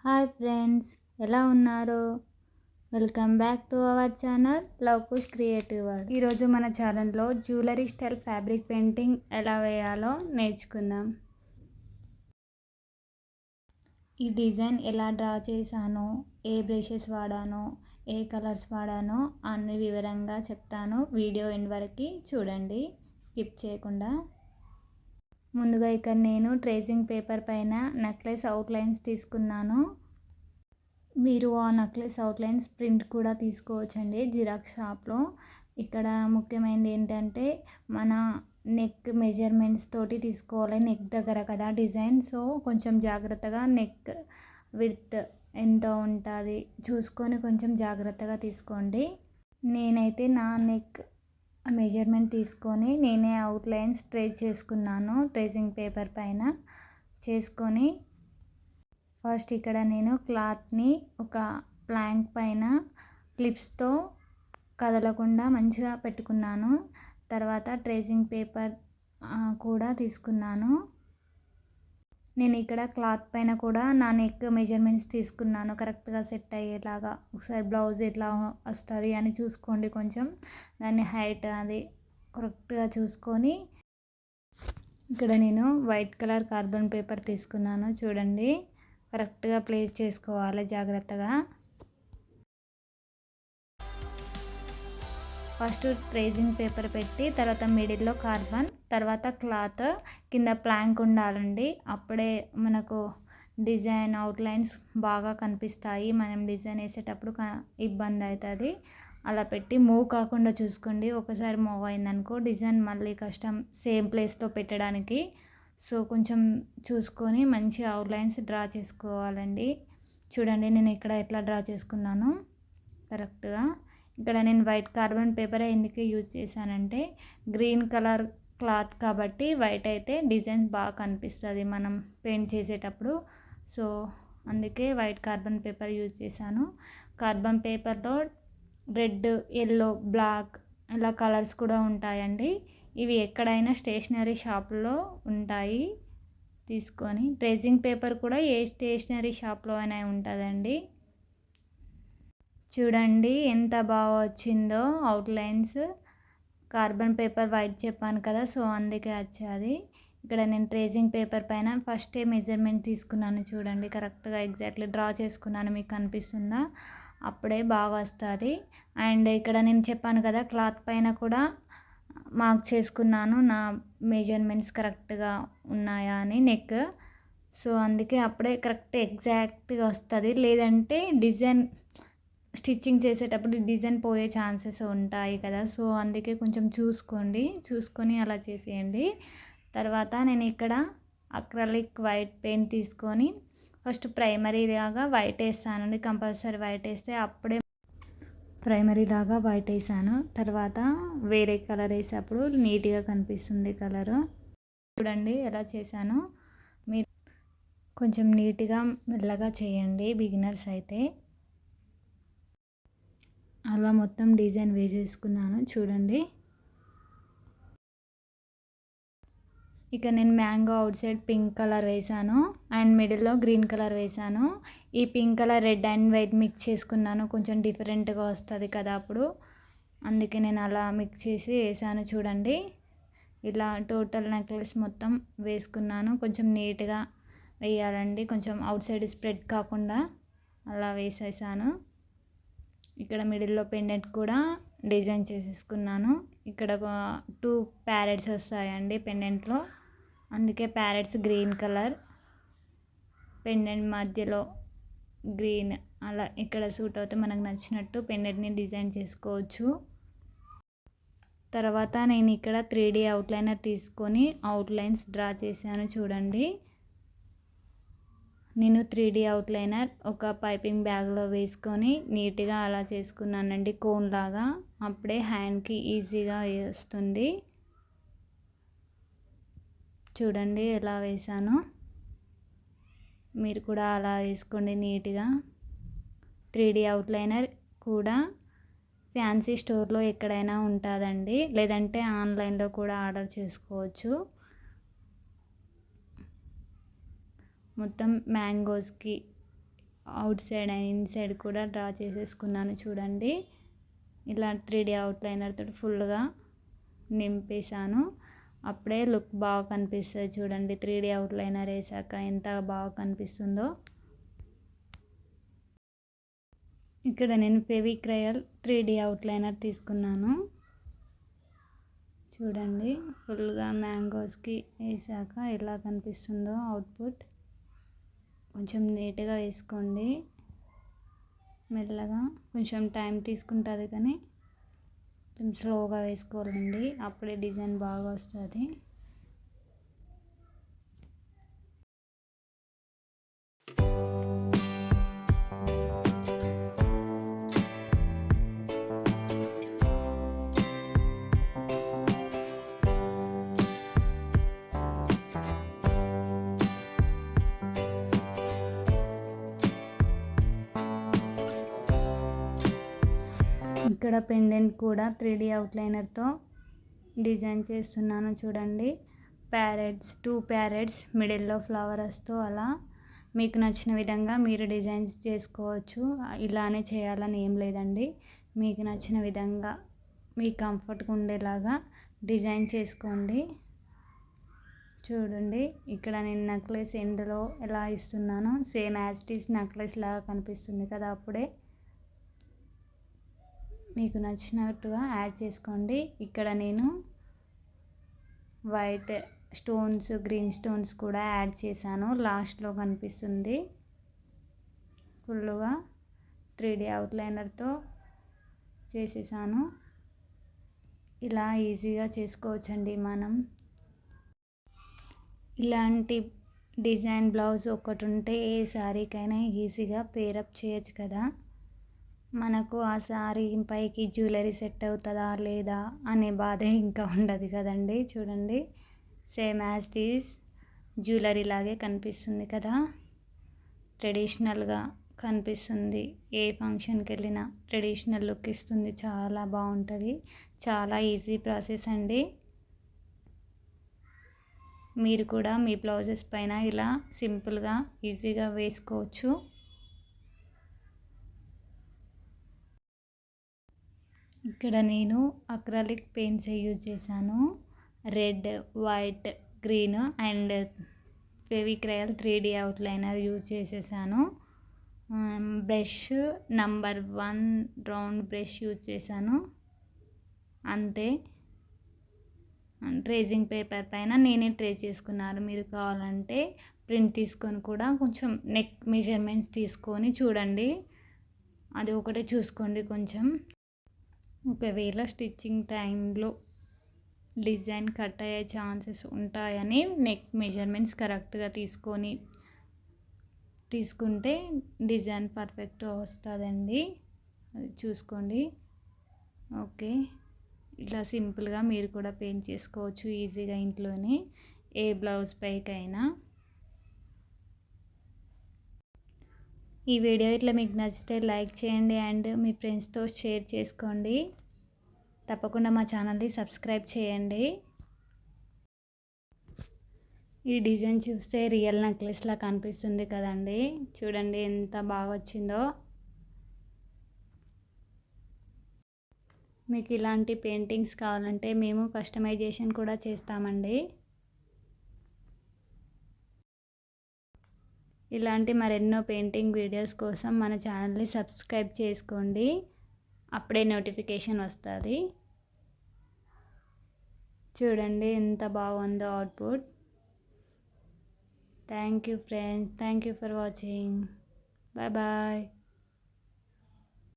Hi friends, ఎలా ఉన్నారు? Welcome back to our channel Luv Kush creative world. ఈరోజు మన ఛానల్లో జ్యువెలరీ స్టైల్ ఫ్యాబ్రిక్ పెయింటింగ్ ఎలా వేయాలో నేర్చుకుందాం. ఈ డిజైన్ ఎలా డ్రా చేశానో, ఏ బ్రషెస్ వాడానో, ఏ కలర్స్ వాడానో అన్ని వివరంగా చెప్తాను. వీడియో ఎండ్ వరకు చూడండి, స్కిప్ చేయకుండా. ముందుగా ఇక్కడ నేను ట్రేసింగ్ పేపర్ పైన నెక్లెస్ అవుట్లైన్స్ తీసుకున్నాను. మీరు ఆ నెక్లెస్ అవుట్లైన్స్ ప్రింట్ కూడా తీసుకోవచ్చండి జిరాక్స్ షాప్లో. ఇక్కడ ముఖ్యమైనది ఏంటంటే మన నెక్ మెజర్మెంట్స్ తోటి తీసుకోవాలి. నెక్ దగ్గర కదా డిజైన్, సో కొంచెం జాగ్రత్తగా నెక్ విడ్త్ ఎంత ఉంటుంది చూసుకొని కొంచెం జాగ్రత్తగా తీసుకోండి. నేనైతే నా నెక్ మెజర్మెంట్ తీసుకొని నేనే అవుట్లైన్స్ ట్రేస్ చేసుకున్నాను. ట్రేసింగ్ పేపర్ పైన చేసుకొని ఫస్ట్ ఇక్కడ నేను క్లాత్ని ఒక ప్లాంక్ పైన క్లిప్స్తో కదలకుండా మంచిగా పెట్టుకున్నాను. తర్వాత ట్రేసింగ్ పేపర్ కూడా తీసుకున్నాను. నేను ఇక్కడ క్లాత్ పైన కూడా నా నెక్ మెజర్మెంట్స్ తీసుకున్నాను కరెక్ట్గా సెట్ అయ్యేలాగా. ఒకసారి బ్లౌజ్ ఎట్లా వస్తుంది అని చూసుకోండి, కొంచెం దాన్ని హైట్ అది కరెక్ట్గా చూసుకొని. ఇక్కడ నేను వైట్ కలర్ కార్బన్ పేపర్ తీసుకున్నాను. చూడండి, కరెక్ట్గా ప్లేస్ చేసుకోవాలి జాగ్రత్తగా. ఫస్ట్ ట్రేసింగ్ పేపర్ పెట్టి తర్వాత మిడిల్లో కార్బన్, తర్వాత క్లాత్, కింద ప్లాంక్ ఉండాలండి. అప్పుడే మనకు డిజైన్ అవుట్లైన్స్ బాగా కనిపిస్తాయి. మనం డిజైన్ వేసేటప్పుడు ఇబ్బంది అవుతుంది. అలా పెట్టి మూవ్ కాకుండా చూసుకోండి. ఒకసారి మూవ్ అయిందనుకో డిజైన్ మళ్ళీ కష్టం సేమ్ ప్లేస్లో పెట్టడానికి. సో కొంచెం చూసుకొని మంచి అవుట్లైన్స్ డ్రా చేసుకోవాలండి. చూడండి నేను ఇక్కడ ఎట్లా డ్రా చేసుకున్నాను కరెక్ట్గా. ఇక్కడ నేను వైట్ కార్బన్ పేపర్ ఎందుకు యూజ్ చేశానంటే గ్రీన్ కలర్ క్లాత్ కాబట్టి వైట్ అయితే డిజైన్స్ బాగా కనిపిస్తుంది మనం పెయింట్ చేసేటప్పుడు. సో అందుకే వైట్ కార్బన్ పేపర్ యూజ్ చేశాను. కార్బన్ పేపర్లో రెడ్, ఎల్లో, బ్లాక్ ఇలా కలర్స్ కూడా ఉంటాయండి. ఇవి ఎక్కడైనా స్టేషనరీ షాప్లో ఉంటాయి, తీసుకొని. ట్రేసింగ్ పేపర్ కూడా ఏ స్టేషనరీ షాప్లో అయినా ఉంటుందండి. చూడండి ఎంత బాగా వచ్చిందో అవుట్లైన్స్. కార్బన్ పేపర్ వైట్ చెప్పాను కదా, సో అందుకే వచ్చేది. ఇక్కడ నేను ట్రేసింగ్ పేపర్ పైన ఫస్టే మెజర్మెంట్ తీసుకున్నాను. చూడండి కరెక్ట్గా ఎగ్జాక్ట్లీ డ్రా చేసుకున్నాను. మీకు కనిపిస్తుందా? అప్పుడే బాగా వస్తుంది. అండ్ ఇక్కడ నేను చెప్పాను కదా క్లాత్ పైన కూడా మార్క్ చేసుకున్నాను నా మెజర్మెంట్స్ కరెక్ట్గా ఉన్నాయా అని నెక్. సో అందుకే అప్పుడే కరెక్ట్ ఎగ్జాక్ట్గా వస్తుంది. లేదంటే డిజైన్ స్టిచ్చింగ్ చేసేటప్పుడు డిజైన్ పోయే ఛాన్సెస్ ఉంటాయి కదా, సో అందుకే కొంచెం చూసుకొని అలా చేసేయండి. తర్వాత నేను ఇక్కడ అక్రలిక్ వైట్ పెయింట్ తీసుకొని ఫస్ట్ ప్రైమరీ లాగా వైట్ వేస్తానండి. కంపల్సరీ వైట్ వేస్తే అప్పుడే ప్రైమరీ లాగా వైట్ వేసాను. తర్వాత వేరే కలర్ వేసేటప్పుడు నీట్గా కనిపిస్తుంది కలరు. చూడండి ఎలా చేశాను. మీరు కొంచెం నీట్గా మెల్లగా చేయండి బిగినర్స్ అయితే. అలా మొత్తం డిజైన్ వేసేసుకున్నాను. చూడండి ఇక నేను mango out side pink colour వేసాను అండ్ మిడిల్లో గ్రీన్ కలర్ వేసాను. ఈ pink colour red and white mix చేసుకున్నాను, కొంచెం డిఫరెంట్గా వస్తుంది కదా అప్పుడు. అందుకే నేను అలా మిక్స్ చేసి వేసాను. చూడండి ఇలా టోటల్ నెక్లెస్ మొత్తం వేసుకున్నాను. కొంచెం నీట్గా వేయాలండి, కొంచెం అవుట్ సైడ్ స్ప్రెడ్ కాకుండా అలా వేసేసాను. ఇక్కడ మిడిల్లో పెండెంట్ కూడా డిజైన్ చేసేసుకున్నాను. ఇక్కడ 2 ప్యారెట్స్ వస్తాయండి పెండెంట్లో, అందుకే ప్యారెట్స్ గ్రీన్ కలర్, పెండెంట్ మధ్యలో గ్రీన్. అలా ఇక్కడ సూట్ అవుతే మనకు నచ్చినట్టు పెండెంట్ని డిజైన్ చేసుకోవచ్చు. తర్వాత నేను ఇక్కడ 3D అవుట్లైనర్ తీసుకొని అవుట్లైన్స్ డ్రా చేశాను. చూడండి నేను 3D అవుట్లైనర్ ఒక పైపింగ్ బ్యాగ్లో వేసుకొని నీట్గా అలా చేసుకున్నానండి కోన్ లాగా. అప్పుడే హ్యాండ్కి ఈజీగా వస్తుంది. చూడండి ఎలా వేసానో, మీరు కూడా అలా వేసుకోండి నీట్గా. 3D అవుట్లైనర్ కూడా ఫ్యాన్సీ స్టోర్లో ఎక్కడైనా ఉంటుందండి, లేదంటే ఆన్లైన్లో కూడా ఆర్డర్ చేసుకోవచ్చు. మొత్తం మ్యాంగోస్కి అవుట్ సైడ్ అండ్ ఇన్సైడ్ కూడా డ్రా చేసేసుకున్నాను చూడండి. ఇలా 3D అవుట్లైనర్ తోటి ఫుల్గా నింపేశాను. అప్పుడే లుక్ బాగా కనిపిస్తుంది చూడండి. 3D అవుట్లైనర్ వేసాక ఎంత బాగా కనిపిస్తుందో. ఇక్కడ నేను ఫెవిక్రయల్ 3D అవుట్లైనర్ తీసుకున్నాను చూడండి. ఫుల్గా మ్యాంగోస్కి వేసాక ఎలా కనిపిస్తుందో అవుట్పుట్. కొంచెం నీట్గా వేసుకోండి, మెల్లగా. కొంచెం టైం తీసుకుంటుంది కానీ కొంచెం స్లోగా వేసుకోవాలండి, అప్పుడే డిజైన్ బాగా వస్తుంది. ఇక్కడ పెండెంట్ కూడా 3D అవుట్లైనర్తో డిజైన్ చేస్తున్నాను చూడండి. ప్యారెట్స్, 2 ప్యారెట్స్ మిడిల్లో ఫ్లవర్స్తో అలా మీకు నచ్చిన విధంగా మీరు డిజైన్స్ చేసుకోవచ్చు. ఇలానే చేయాలని ఏం లేదండి, మీకు నచ్చిన విధంగా మీ కంఫర్ట్గా ఉండేలాగా డిజైన్ చేసుకోండి. చూడండి ఇక్కడ నేను నెక్లెస్ ఎండ్లో ఎలా ఇస్తున్నానో same as it is necklace లాగా కనిపిస్తుంది కదా. అప్పుడే మీకు నచ్చినట్టుగా యాడ్ చేసుకోండి. ఇక్కడ నేను వైట్ స్టోన్స్, గ్రీన్ స్టోన్స్ కూడా యాడ్ చేశాను, లాస్ట్లో కనిపిస్తుంది. ఫుల్గా 3D అవుట్లైనర్తో చేసేసాను. ఇలా ఈజీగా చేసుకోవచ్చండి మనం. ఇలాంటి డిజైన్ బ్లౌజ్ ఒకటి ఉంటే ఏ శారీకైనా ఈజీగా పేరప్ చేయొచ్చు కదా. మనకు ఆ శారీ పైకి జ్యువెలరీ సెట్ అవుతుందా లేదా అనే బాధ ఇంకా ఉండదు కదండి. చూడండి same as it is jewellery లాగే కనిపిస్తుంది కదా, ట్రెడిషనల్గా కనిపిస్తుంది. ఏ ఫంక్షన్కి వెళ్ళినా ట్రెడిషనల్ లుక్ ఇస్తుంది, చాలా బాగుంటుంది. చాలా ఈజీ ప్రాసెస్ అండి. మీరు కూడా మీ బ్లౌజెస్ పైన ఇలా సింపుల్గా ఈజీగా వేసుకోవచ్చు. ఇక్కడ నేను అక్రాలిక్ పెయింట్స్ యూజ్ చేశాను. Red, white, green and Fevicryl 3D outliner use చేసేసాను. Brush number 1 round brush use చేశాను అంతే. ట్రేసింగ్ పేపర్ పైన నేనే ట్రేస్ చేసుకున్నాను. మీరు కావాలంటే ప్రింట్ తీసుకొని కూడా కొంచెం నెక్ మెజర్మెంట్స్ తీసుకొని చూడండి, అది ఒకటే చూసుకోండి కొంచెం. ఒకవేళ స్టిచ్చింగ్ టైంలో డిజైన్ కట్ అయ్యే ఛాన్సెస్ ఉంటాయని నెక్ మెజర్మెంట్స్ కరెక్ట్గా తీసుకుంటే డిజైన్ పర్ఫెక్ట్గా వస్తుందండి, అది చూసుకోండి. ఓకే, ఇలా సింపుల్గా మీరు కూడా పెయింట్ చేసుకోవచ్చు ఈజీగా ఇంట్లోనే ఏ బ్లౌజ్ పైకైనా. ఈ వీడియో ఇట్లా మీకు నచ్చితే లైక్ చేయండి అండ్ మీ ఫ్రెండ్స్తో షేర్ చేసుకోండి. తప్పకుండా మా ఛానల్ని సబ్స్క్రైబ్ చేయండి. ఈ డిజైన్ చూస్తే రియల్ నెక్లెస్లా కనిపిస్తుంది కదండి. చూడండి ఎంత బాగా వచ్చిందో. మీకు ఇలాంటి పెయింటింగ్స్ కావాలంటే మేము కస్టమైజేషన్ కూడా చేస్తామండి. ఇలాంటి మరెన్నో పెయింటింగ్ వీడియోస్ కోసం మన ఛానల్ని సబ్స్క్రైబ్ చేసుకోండి, అప్పుడే నోటిఫికేషన్ వస్తుంది. చూడండి ఎంత బాగుందో output. Thank you friends, thank you for watching. Bye bye.